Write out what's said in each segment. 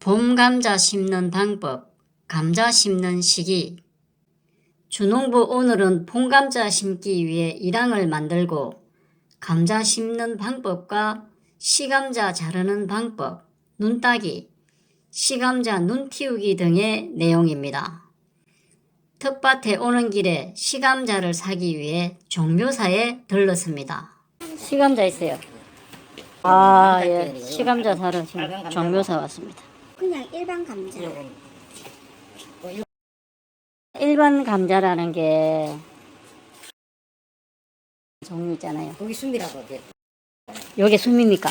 봄 감자 심는 방법, 감자 심는 시기. 주농부 오늘은 봄 감자 심기 위해 일항을 만들고 감자 심는 방법과 시감자 자르는 방법, 눈 따기, 시감자 눈 틔우기 등의 내용입니다. 텃밭에 오는 길에 시감자를 사기 위해 종묘사에 들렀습니다. 시감자 있어요. 예. 시감자 사러 지금 종묘사 왔습니다. 그냥 일반 감자. 일반 감자라는 게 종류 있잖아요. 거기 숨이라고 돼. 요게 숨입니까?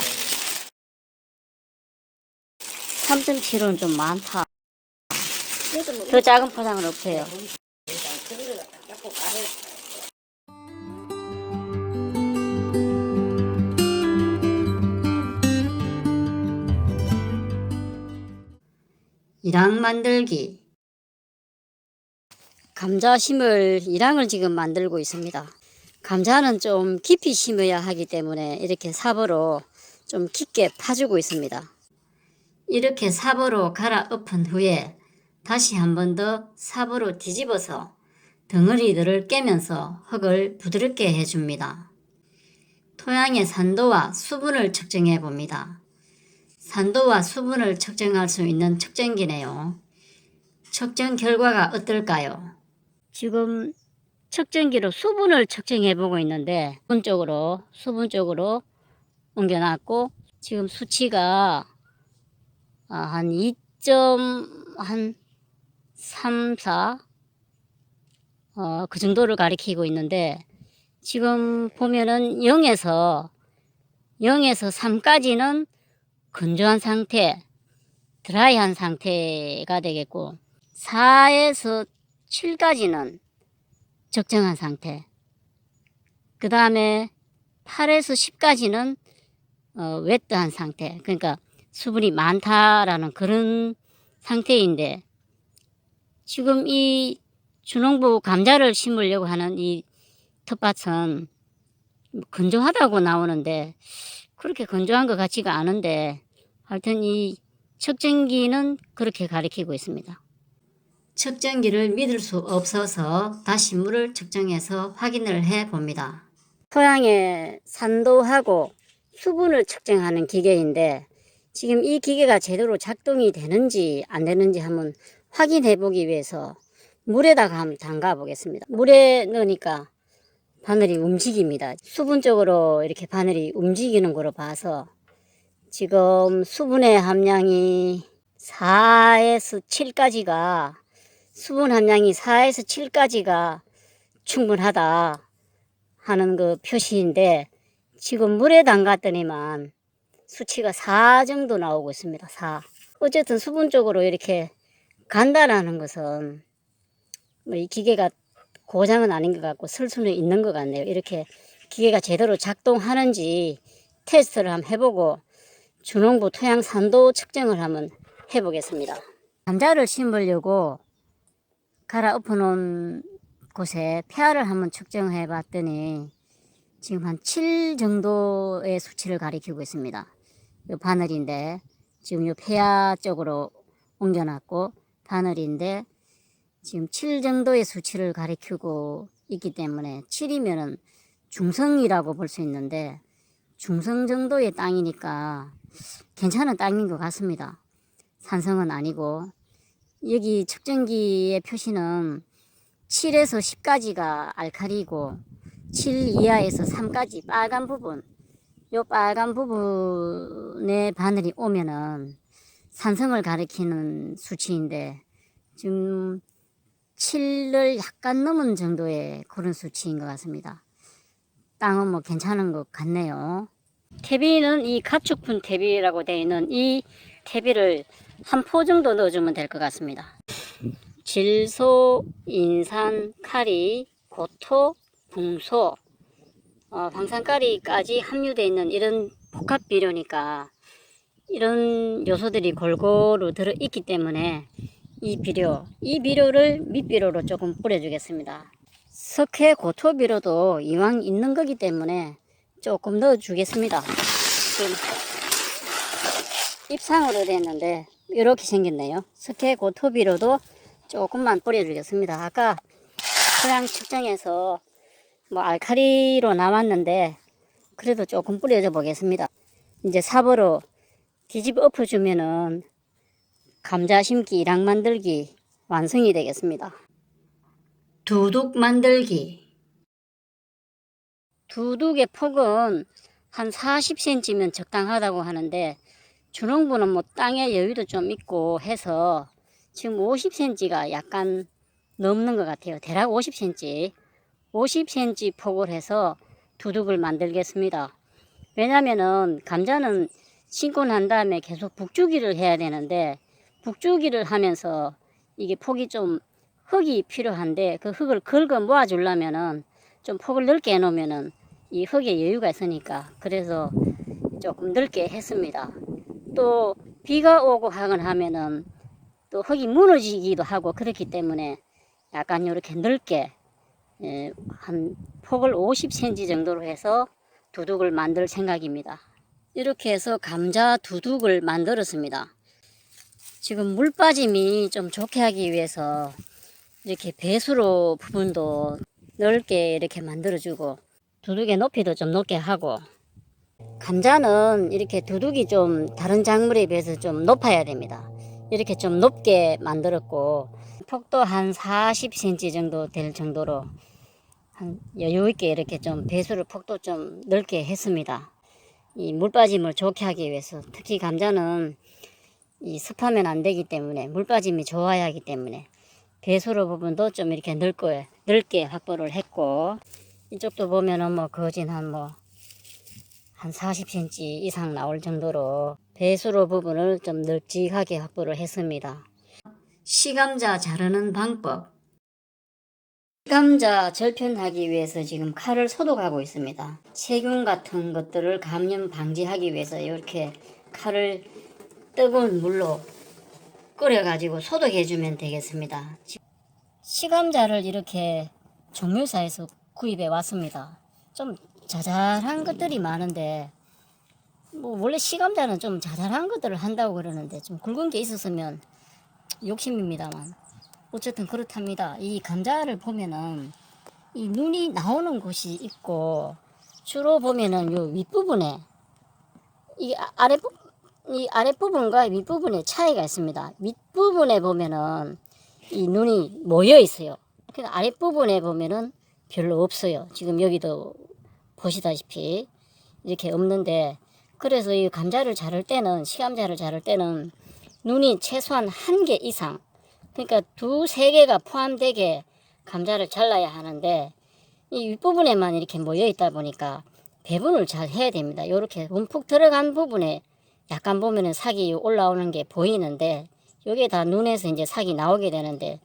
3.7은 좀 많다. 그래도 뭐 더 작은 포장은 없어요. 일항 만들기. 감자 심을 일항을 지금 만들고 있습니다. 감자는 좀 깊이 심어야 하기 때문에 이렇게 삽으로 좀 깊게 파주고 있습니다. 이렇게 삽으로 갈아 엎은 후에 다시 한 번 더 삽으로 뒤집어서 덩어리들을 깨면서 흙을 부드럽게 해줍니다. 토양의 산도와 수분을 측정해 봅니다. 산도와 수분을 측정할 수 있는 측정기네요. 측정 결과가 어떨까요? 지금 측정기로 수분을 측정해 보고 있는데 수분 쪽으로 옮겨놨고 지금 수치가 한 2.34 그 정도를 가리키고 있는데 지금 보면은 0에서 3까지는 건조한 상태, 드라이한 상태가 되겠고 4에서 7까지는 적정한 상태, 그 다음에 8에서 10까지는 웨트한 상태, 그러니까 수분이 많다라는 그런 상태인데 지금 이 주농부 감자를 심으려고 하는 이 텃밭은 건조하다고 나오는데 그렇게 건조한 것 같지가 않은데 하여튼 이 측정기는 그렇게 가리키고 있습니다. 측정기를 믿을 수 없어서 다시 물을 측정해서 확인을 해 봅니다. 토양의 산도하고 수분을 측정하는 기계인데 지금 이 기계가 제대로 작동이 되는지 안 되는지 한번 확인해 보기 위해서 물에다가 한번 담가 보겠습니다. 물에 넣으니까 바늘이 움직입니다. 수분 쪽으로 이렇게 바늘이 움직이는 거로 봐서 지금 수분의 함량이 4에서 7까지가 수분 함량이 4에서 7까지가 충분하다 하는 그 표시인데 지금 물에 담갔더니만 수치가 4 정도 나오고 있습니다. 4. 어쨌든 수분 쪽으로 이렇게 간다라는 것은 뭐 이 기계가 고장은 아닌 것 같고 쓸 수는 있는 것 같네요. 이렇게 기계가 제대로 작동하는지 테스트를 한번 해보고 주농부 토양 산도 측정을 한번 해보겠습니다. 감자를 심으려고 갈아 엎어놓은 곳에 폐하를 한번 측정해 봤더니 지금 한 7 정도의 수치를 가리키고 있습니다. 이 바늘인데 지금 이 폐하 쪽으로 옮겨놨고 바늘인데 지금 7 정도의 수치를 가리키고 있기 때문에 7이면은 중성이라고 볼 수 있는데 중성 정도의 땅이니까 괜찮은 땅인 것 같습니다. 산성은 아니고 여기 측정기의 표시는 7에서 10까지가 알칼리고 7 이하에서 3까지 빨간 부분, 요 빨간 부분에 바늘이 오면은 산성을 가리키는 수치인데 지금 7을 약간 넘은 정도의 그런 수치인 것 같습니다. 땅은 뭐 괜찮은 것 같네요. 퇴비는 이 가축분 퇴비라고 되어 있는 이 퇴비를 한 포 정도 넣어주면 될 것 같습니다. 질소, 인산, 카리, 고토, 붕소, 방산가리까지 함유되어 있는 이런 복합 비료니까 이런 요소들이 골고루 들어있기 때문에 이 비료를 밑비료로 조금 뿌려주겠습니다. 석회 고토 비료도 이왕 있는 거기 때문에 조금 넣어주겠습니다. 지금 입상으로 됐는데 이렇게 생겼네요. 스테고토비로도 조금만 뿌려주겠습니다. 아까 토양 측정해서 뭐 알칼리로 나왔는데 그래도 조금 뿌려줘 보겠습니다. 이제 삽으로 뒤집어 엎어주면은 감자 심기 1학 만들기 완성이 되겠습니다. 두둑 만들기. 두둑의 폭은 한 40cm면 적당하다고 하는데 주농부는 뭐 땅에 여유도 좀 있고 해서 지금 50cm가 약간 넘는 것 같아요. 대략 50cm. 50cm 폭을 해서 두둑을 만들겠습니다. 왜냐면은 감자는 심고 난 다음에 계속 북주기를 해야 되는데 북주기를 하면서 이게 폭이 좀 흙이 필요한데 그 흙을 긁어 모아 주려면은 좀 폭을 넓게 해 놓으면은 이 흙에 여유가 있으니까 그래서 조금 넓게 했습니다. 또 비가 오고 하면은 또 흙이 무너지기도 하고 그렇기 때문에 약간 이렇게 넓게 한 폭을 50cm 정도로 해서 두둑을 만들 생각입니다. 이렇게 해서 감자 두둑을 만들었습니다. 지금 물 빠짐이 좀 좋게 하기 위해서 이렇게 배수로 부분도 넓게 이렇게 만들어주고 두둑의 높이도 좀 높게 하고 감자는 이렇게 두둑이 좀 다른 작물에 비해서 좀 높아야 됩니다. 이렇게 좀 높게 만들었고 폭도 한 40cm 정도 될 정도로 한 여유 있게 이렇게 좀 배수를 폭도 좀 넓게 했습니다. 이 물 빠짐을 좋게 하기 위해서 특히 감자는 이 습하면 안 되기 때문에 물 빠짐이 좋아야 하기 때문에 배수로 부분도 좀 이렇게 넓게 확보를 했고 이쪽도 보면은 뭐 거진 한 40cm 이상 나올 정도로 배수로 부분을 좀 널찍하게 확보를 했습니다. 시감자 자르는 방법. 시감자 절편하기 위해서 지금 칼을 소독하고 있습니다. 세균 같은 것들을 감염 방지하기 위해서 이렇게 칼을 뜨거운 물로 끓여가지고 소독해주면 되겠습니다. 시감자를 이렇게 종묘사에서 구입해 왔습니다. 좀 자잘한 것들이 많은데 뭐 원래 시감자는 좀 자잘한 것들을 한다고 그러는데 좀 굵은 게 있었으면 욕심입니다만 어쨌든 그렇답니다. 이 감자를 보면은 이 눈이 나오는 곳이 있고 주로 보면은 요 윗부분에 이 아랫부분과 윗부분에 차이가 있습니다. 윗부분에 보면은 이 눈이 모여 있어요. 그러니까 아랫부분에 보면은 별로 없어요. 지금 여기도 보시다시피 이렇게 없는데 그래서 이 감자를 자를 때는 시감자를 자를 때는 눈이 최소한 1개 이상 그러니까 2, 3개가 포함되게 감자를 잘라야 하는데 이 윗부분에만 이렇게 모여 있다 보니까 배분을 잘 해야 됩니다. 이렇게 움푹 들어간 부분에 약간 보면은 삭이 올라오는 게 보이는데 여기에 다 눈에서 이제 삭이 나오게 되는데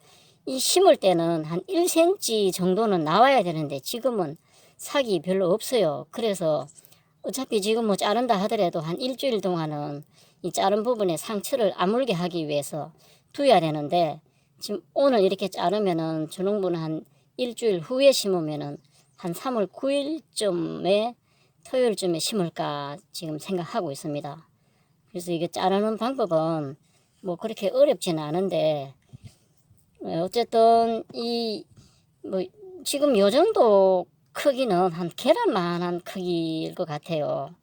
이 심을 때는 한 1cm 정도는 나와야 되는데 지금은 삭이 별로 없어요. 그래서 어차피 지금 뭐 자른다 하더라도 한 일주일 동안은 이 자른 부분에 상처를 아물게 하기 위해서 두어야 되는데 지금 오늘 이렇게 자르면은 주농부는 한 일주일 후에 심으면은 한 3월 9일쯤에 토요일쯤에 심을까 지금 생각하고 있습니다. 그래서 이게 자르는 방법은 뭐 그렇게 어렵지는 않은데 어쨌든 이 뭐 지금 요 정도 크기는 한 계란만한 크기일 것 같아요.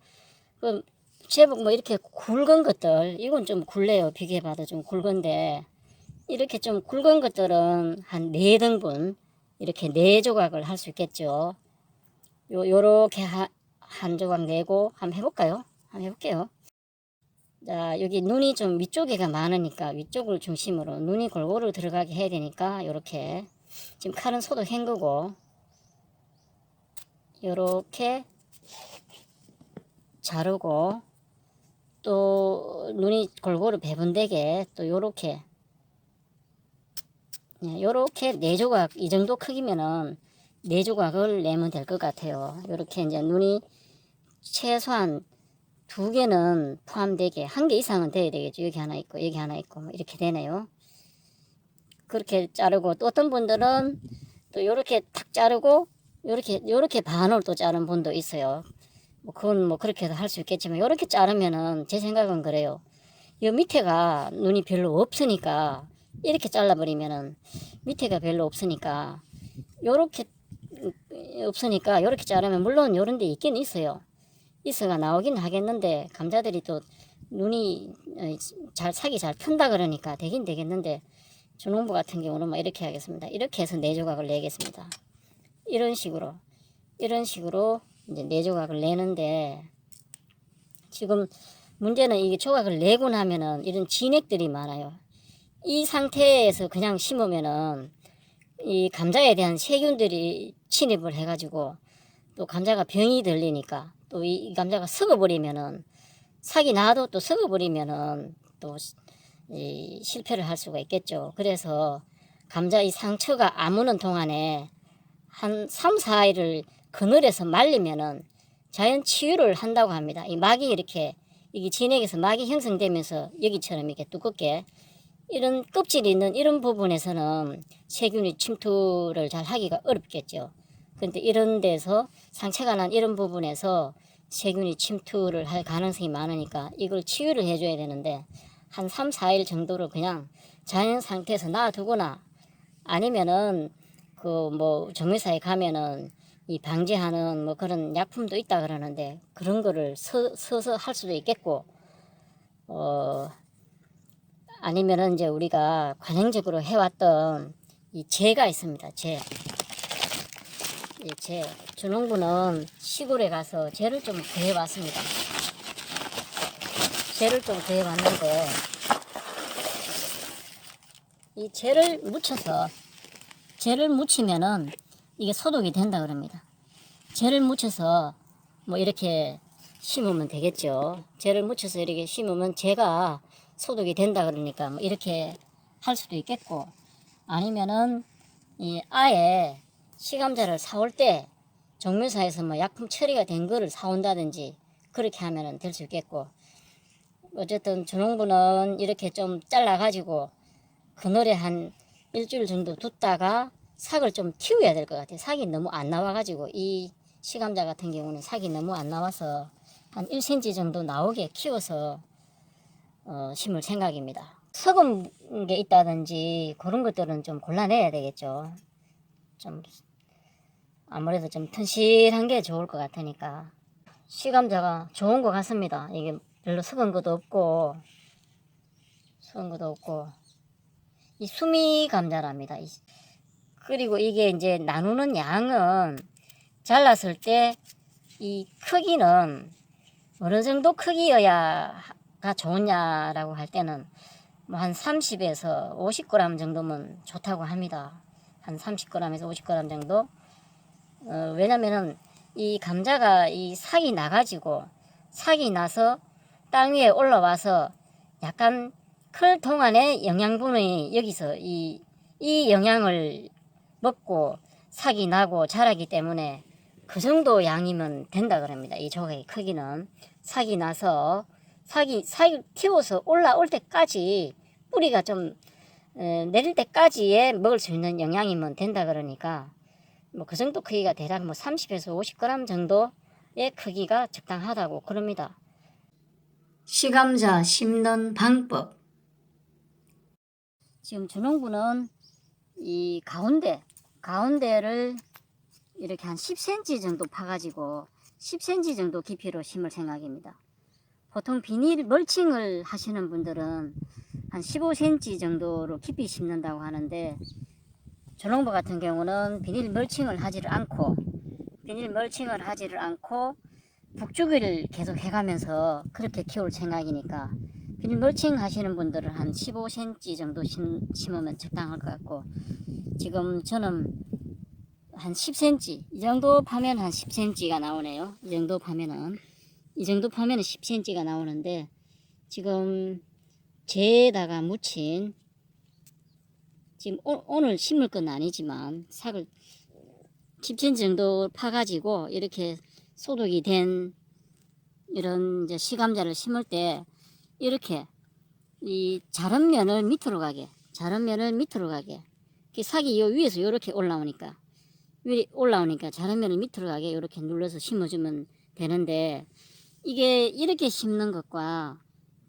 그 제법 뭐 이렇게 굵은 것들 이건 좀 굵네요. 비교해봐도 좀 굵은데 이렇게 좀 굵은 것들은 한 4등분 이렇게 4조각을 할 수 있겠죠. 요렇게 한 조각 내고 한번 해볼까요? 한번 해볼게요. 자, 여기 눈이 좀 위쪽에가 많으니까 위쪽을 중심으로 눈이 골고루 들어가게 해야 되니까 요렇게 지금 칼은 소독한 거고 요렇게 자르고 또 눈이 골고루 배분되게 또 요렇게 요렇게 4조각 이 정도 크기면은 4조각을 내면 될 것 같아요. 요렇게 이제 눈이 최소한 2개는 포함되게 1개 이상은 돼야 되겠죠. 여기 하나 있고 여기 하나 있고 뭐 이렇게 되네요. 그렇게 자르고 또 어떤 분들은 또 요렇게 탁 자르고 요렇게 반으로 또 자른 분도 있어요. 뭐 그건 뭐 그렇게 해서 할 수 있겠지만 요렇게 자르면은 제 생각은 그래요. 이 밑에가 눈이 별로 없으니까 이렇게 잘라버리면은 밑에가 별로 없으니까 요렇게 없으니까 요렇게 자르면 물론 요런 데 있긴 있어요. 있어가 나오긴 하겠는데 감자들이 또 눈이 잘 색이 잘 편다 그러니까 되긴 되겠는데 주농부 같은 경우는 뭐 이렇게 하겠습니다. 이렇게 해서 4조각을 내겠습니다. 이런 식으로 이제 4조각을 내는데 지금 문제는 이게 조각을 내고 나면은 이런 진액들이 많아요. 이 상태에서 그냥 심으면은 이 감자에 대한 세균들이 침입을 해가지고 또 감자가 병이 들리니까 또 이 감자가 썩어버리면은 싹이 나도 또 썩어버리면은 또 실패를 할 수가 있겠죠. 그래서 감자 이 상처가 아무는 동안에 한 3, 4일을 그늘에서 말리면은 자연 치유를 한다고 합니다. 이 막이 이렇게 이게 진액에서 막이 형성되면서 여기처럼 이렇게 두껍게 이런 껍질이 있는 이런 부분에서는 세균이 침투를 잘 하기가 어렵겠죠. 그런데 이런 데서 상처가 난 이런 부분에서 세균이 침투를 할 가능성이 많으니까 이걸 치유를 해줘야 되는데 한 3, 4일 정도로 그냥 자연 상태에서 놔두거나 아니면은 그 뭐 정유사에 가면은 이 방지하는 뭐 그런 약품도 있다 그러는데 그런 거를 서서 할 수도 있겠고 아니면은 이제 우리가 관행적으로 해왔던 이 재가 있습니다. 이 재. 주농부는 시골에 가서 재를 좀 구해왔습니다. 재를 좀 구해왔는데 이 재를 묻히면은 이게 소독이 된다 그럽니다. 재를 묻혀서 뭐 이렇게 심으면 되겠죠. 재를 묻혀서 이렇게 심으면 재가 소독이 된다 그러니까 뭐 이렇게 할 수도 있겠고 아니면은 이 아예 시감자를 사올 때 정밀사에서 뭐 약품 처리가 된 거를 사온다든지 그렇게 하면은 될 수 있겠고 어쨌든 주농부는 이렇게 좀 잘라 가지고 그늘에 한 일주일 정도 뒀다가 삭을 좀 틔워야 될 것 같아요. 삭이 너무 안 나와가지고 이 시감자 같은 경우는 삭이 너무 안 나와서 한 1cm 정도 나오게 키워서 심을 생각입니다. 썩은 게 있다든지 그런 것들은 좀 골라내야 되겠죠. 좀 아무래도 좀 튼실한 게 좋을 것 같으니까 시감자가 좋은 것 같습니다. 이게 별로 썩은 것도 없고 이 수미 감자랍니다. 그리고 이게 이제 나누는 양은 잘랐을 때 이 크기는 어느 정도 크기여야가 좋냐라고 할 때는 뭐 한 30에서 50g 정도면 좋다고 합니다. 한 30g에서 50g 정도. 왜냐면은 이 감자가 이 삭이 나가지고 삭이 나서 땅 위에 올라와서 약간 클 동안에 영양분이 여기서 이 영양을 먹고 삭이 나고 자라기 때문에 그 정도 양이면 된다 그럽니다. 이 조각의 크기는 삭이 나서 삭이 튀어서 올라올 때까지 뿌리가 좀 내릴 때까지에 먹을 수 있는 영양이면 된다 그러니까 뭐 그 정도 크기가 대략 뭐 30에서 50g 정도의 크기가 적당하다고 그럽니다. 시감자 심는 방법. 지금 주농부는 이 가운데를 이렇게 한 10cm 정도 파가지고 10cm 정도 깊이로 심을 생각입니다. 보통 비닐 멀칭을 하시는 분들은 한 15cm 정도로 깊이 심는다고 하는데 주농부 같은 경우는 비닐 멀칭을 하지를 않고 북주기를 계속 해가면서 그렇게 키울 생각이니까 비닐 멀칭 하시는 분들은 한 15cm 정도 심으면 적당할 것 같고 지금 저는 한 10cm 이 정도 파면 한 10cm가 나오네요. 이 정도 파면은 10cm가 나오는데 지금 재에다가 묻힌 지금 오늘 심을 건 아니지만 삭을 10cm 정도 파가지고 이렇게 소독이 된 이런 이제 시감자를 심을 때 이렇게 이 자른 면을 밑으로 가게 삭이 요 위에서 이렇게 올라오니까 자른 면을 밑으로 가게 이렇게 눌러서 심어주면 되는데 이게 이렇게 심는 것과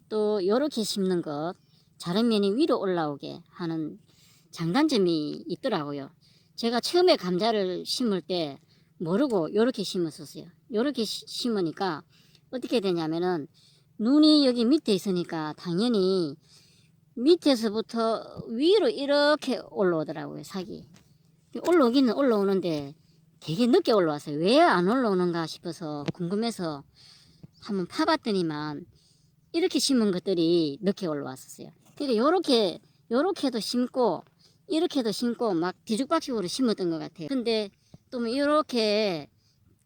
또 요렇게 심는 것, 자른 면이 위로 올라오게 하는 장단점이 있더라고요. 제가 처음에 감자를 심을 때 모르고 요렇게 심었었어요. 요렇게 심으니까 어떻게 되냐면은 눈이 여기 밑에 있으니까 당연히 밑에서부터 위로 이렇게 올라오더라고요, 삭이. 올라오기는 올라오는데 되게 늦게 올라왔어요. 왜 안 올라오는가 싶어서 궁금해서 한번 파봤더니만 이렇게 심은 것들이 늦게 올라왔었어요. 그러니까 요렇게도 심고 이렇게도 심고 막 뒤죽박죽으로 심었던 것 같아요. 근데 또 뭐 이렇게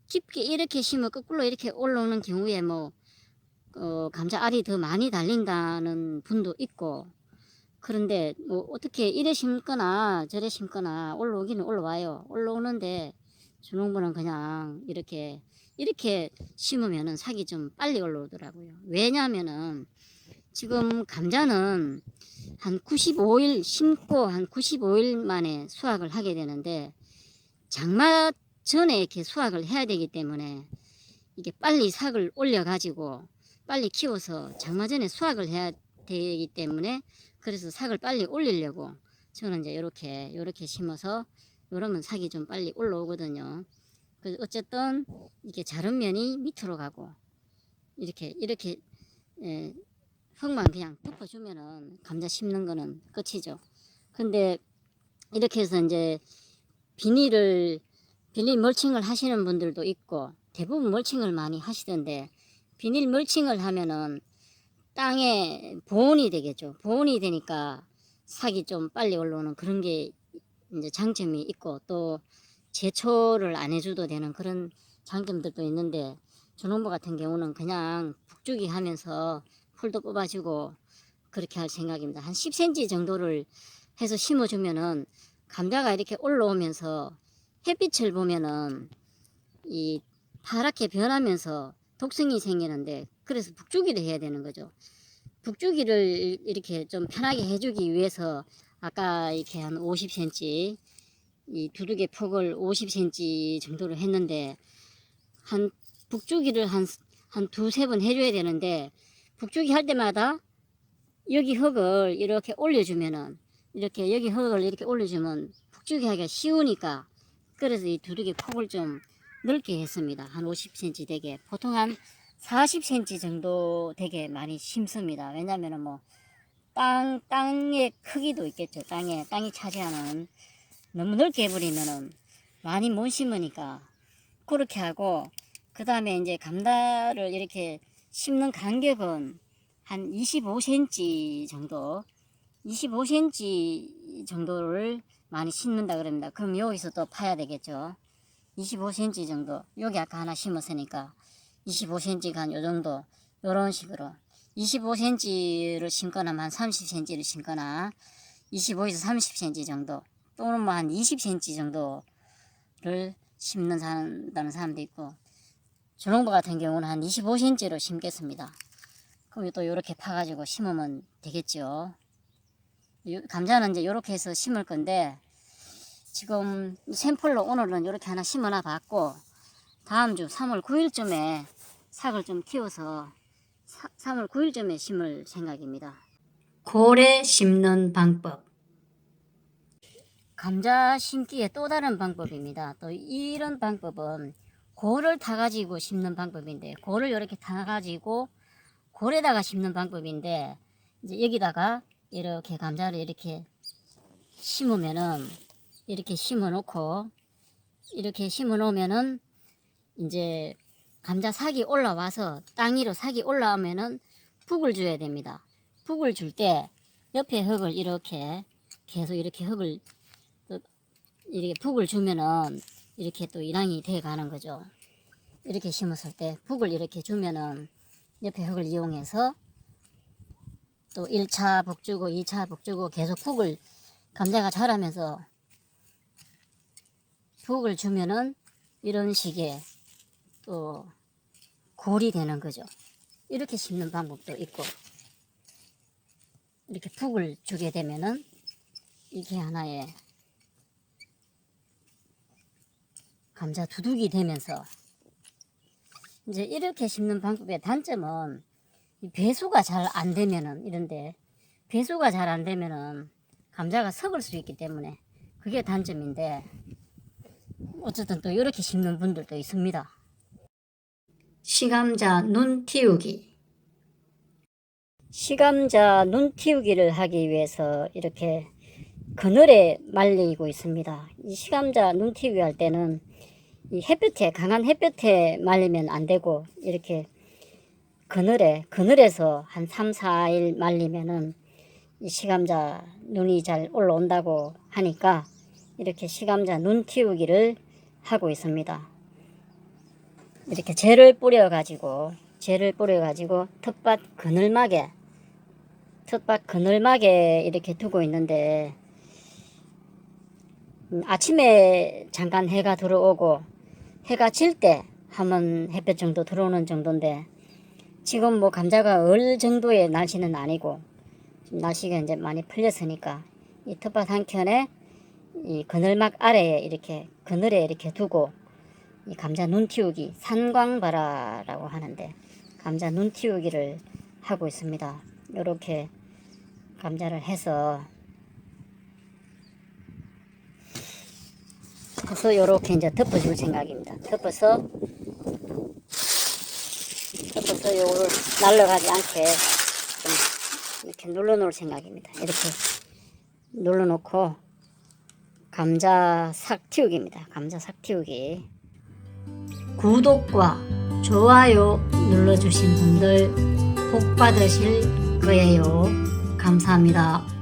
깊게 이렇게 심어 거꾸로 이렇게 올라오는 경우에 뭐 감자 알이 더 많이 달린다는 분도 있고, 그런데 뭐 어떻게 이래 심거나 저래 심거나 올라오기는 올라와요. 올라오는데 주농부는 그냥 이렇게 심으면은 삭이 좀 빨리 올라오더라고요. 왜냐하면은 지금 감자는 한 95일 심고 한 95일 만에 수확을 하게 되는데 장마 전에 이렇게 수확을 해야 되기 때문에 이게 빨리 삭을 올려 가지고 빨리 키워서 장마 전에 수확을 해야 되기 때문에, 그래서 삭을 빨리 올리려고 저는 이제 요렇게 심어서 요러면 삭이 좀 빨리 올라오거든요. 그래서 어쨌든 이게 자른 면이 밑으로 가고 이렇게 예, 흙만 그냥 덮어주면은 감자 심는 거는 끝이죠. 근데 이렇게 해서 이제 비닐 멀칭을 하시는 분들도 있고 대부분 멀칭을 많이 하시던데, 비닐 멀칭을 하면은 땅에 보온이 되겠죠. 보온이 되니까 삭이 좀 빨리 올라오는 그런 게 이제 장점이 있고, 또 제초를 안 해줘도 되는 그런 장점들도 있는데, 주농부 같은 경우는 그냥 북주기 하면서 풀도 뽑아주고 그렇게 할 생각입니다. 한 10cm 정도를 해서 심어주면은 감자가 이렇게 올라오면서 햇빛을 보면은 이 파랗게 변하면서 독성이 생기는데, 그래서 북주기를 해야 되는 거죠. 북주기를 이렇게 좀 편하게 해주기 위해서 아까 이렇게 한 50cm, 이 두둑의 폭을 50cm 정도로 했는데, 한 북주기를 한 두세 번 해줘야 되는데, 북주기 할 때마다 여기 흙을 이렇게 올려주면은, 이렇게 여기 흙을 이렇게 올려주면 북주기 하기가 쉬우니까, 그래서 이 두둑의 폭을 좀 넓게 했습니다. 한 50cm 되게, 보통 한 40cm 정도 되게 많이 심습니다. 왜냐면은 뭐 땅의 크기도 있겠죠. 땅이 차지하는, 너무 넓게 해버리면은 많이 못 심으니까 그렇게 하고, 그 다음에 이제 감자를 이렇게 심는 간격은 한 25cm 정도, 25cm 정도를 많이 심는다 그럽니다. 그럼 여기서 또 파야 되겠죠. 25cm 정도, 여기 아까 하나 심었으니까 25cm가 한 요 정도, 요런 식으로 25cm를 심거나 한 30cm를 심거나 25에서 30cm 정도, 또는 뭐 한 20cm 정도를 심는다는 사람도 있고, 주농부 같은 경우는 한 25cm로 심겠습니다. 그럼 또 요렇게 파가지고 심으면 되겠죠. 감자는 이제 요렇게 해서 심을 건데, 지금 샘플로 오늘은 이렇게 하나 심어놔 봤고, 다음 주 3월 9일쯤에 삭을 좀 키워서 3월 9일쯤에 심을 생각입니다. 고래 심는 방법. 감자 심기의 또 다른 방법입니다. 또 이런 방법은 골을 타가지고 심는 방법인데, 골을 이렇게 타가지고 골에다가 심는 방법인데, 이제 여기다가 이렇게 감자를 이렇게 심으면은, 이렇게 심어 놓고 이렇게 심어 놓으면은 이제 감자 삭이 올라와서 땅 위로 삭이 올라오면은 북을 줘야 됩니다. 북을 줄 때 옆에 흙을 이렇게 계속 이렇게 흙을 이렇게 북을 주면은 이렇게 또 일항이 돼 가는 거죠. 이렇게 심었을 때 북을 이렇게 주면은 옆에 흙을 이용해서 또 1차 북 주고 2차 북 주고 계속 북을, 감자가 자라면서 북을 주면은 이런 식의 또 골이 되는 거죠. 이렇게 심는 방법도 있고, 이렇게 북을 주게 되면은 이게 하나의 감자 두둑이 되면서, 이제 이렇게 심는 방법의 단점은 이 배수가 잘 안 되면은 이런데 배수가 잘 안 되면은 감자가 썩을 수 있기 때문에 그게 단점인데 어쨌든 또 이렇게 심는 분들도 있습니다. 시감자 눈 틔우기. 시감자 눈 틔우기를 하기 위해서 이렇게 그늘에 말리고 있습니다. 이 시감자 눈 틔우기 할 때는 이 햇볕에, 강한 햇볕에 말리면 안 되고 이렇게 그늘에서 한 3, 4일 말리면은 이 시감자 눈이 잘 올라온다고 하니까 이렇게 시감자 눈 틔우기를 하고 있습니다. 이렇게 재를 뿌려가지고 텃밭 그늘막에 이렇게 두고 있는데 아침에 잠깐 해가 들어오고 해가 질 때 한번 햇볕 정도 들어오는 정도인데 지금 뭐 감자가 얼 정도의 날씨는 아니고 날씨가 이제 많이 풀렸으니까 이 텃밭 한켠에 이 그늘막 아래에 이렇게 그늘에 이렇게 두고 이 감자 눈 틔우기 산광발화라고 하는데 감자 눈 틔우기를 하고 있습니다. 이렇게 감자를 해서 이렇게 이제 덮어줄 생각입니다. 덮어서 요거를 날아가지 않게 좀 이렇게 눌러놓을 생각입니다. 이렇게 눌러놓고 감자 삭 틔우기입니다. 감자 삭 틔우기. 구독과 좋아요 눌러주신 분들 복 받으실 거예요. 감사합니다.